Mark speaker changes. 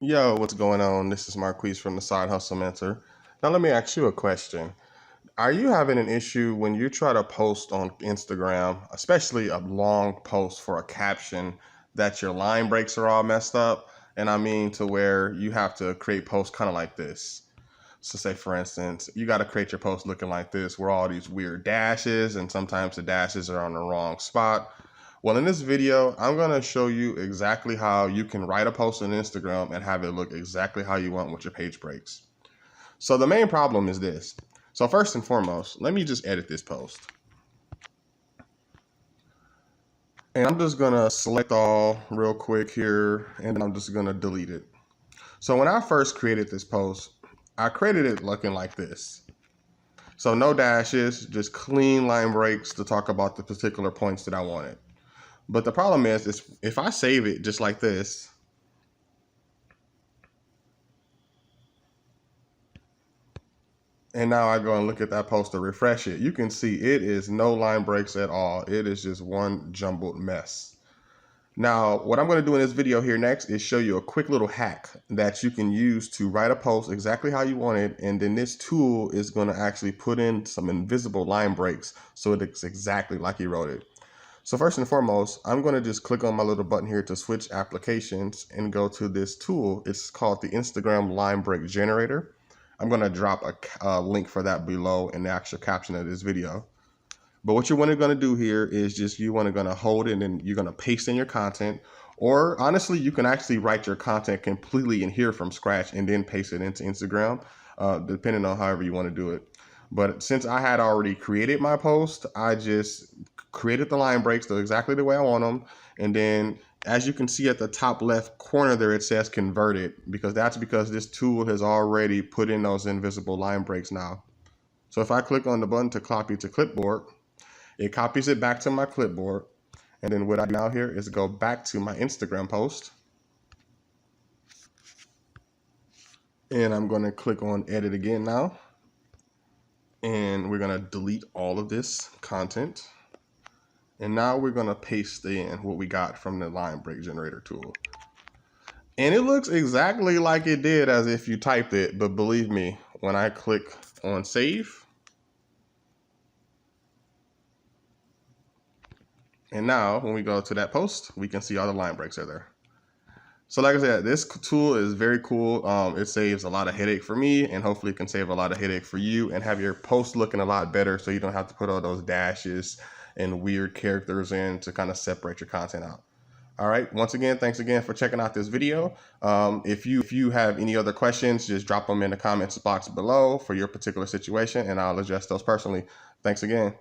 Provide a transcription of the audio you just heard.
Speaker 1: Yo, what's going on? This is Marquiste from the Side Hustle Mentor. Now, let me ask you a question. Are you having an issue when you try to post on Instagram, especially a long post for a caption, that your line breaks are all messed up? And I mean to where you have to create posts kind of like this. So say, for instance, you got to create your post looking like this, where all these weird dashes, and sometimes the dashes are on the wrong spot. Well, in this video, I'm going to show you exactly how you can write a post on Instagram and have it look exactly how you want with your page breaks. So the main problem is this. So first and foremost, let me just edit this post. And I'm just going to select all real quick here, and then I'm just going to delete it. So when I first created this post, I created it looking like this. So no dashes, just clean line breaks to talk about the particular points that I wanted. But the problem is if I save it just like this, and now I go and look at that post to refresh it, you can see it is no line breaks at all. It is just one jumbled mess. Now, what I'm going to do in this video here next is show you a quick little hack that you can use to write a post exactly how you want it. And then this tool is going to actually put in some invisible line breaks so it looks exactly like you wrote it. So first and foremost, I'm going to just click on my little button here to switch applications and go to this tool. It's called the Instagram line break generator. I'm going to drop a link for that below in the actual caption of this video. But what you're going to do here is just you want to hold it and you're going to paste in your content. Or honestly, you can actually write your content completely in here from scratch and then paste it into Instagram, depending on however you want to do it. But since I had already created my post, I just created the line breaks exactly the way I want them. And then as you can see at the top left corner there, it says converted, because this tool has already put in those invisible line breaks now. So if I click on the button to copy to clipboard, it copies it back to my clipboard. And then what I do now here is go back to my Instagram post. And I'm going to click on edit again now. And we're going to delete all of this content. And now we're going to paste in what we got from the line break generator tool. And it looks exactly like it did as if you typed it. But believe me, when I click on save, and now when we go to that post, we can see all the line breaks are there. So like I said, this tool is very cool. It saves a lot of headache for me, and hopefully it can save a lot of headache for you and have your post looking a lot better, so you don't have to put all those dashes and weird characters in to kind of separate your content out. All right. Once again, thanks again for checking out this video. If you have any other questions, just drop them in the comments box below for your particular situation, and I'll address those personally. Thanks again.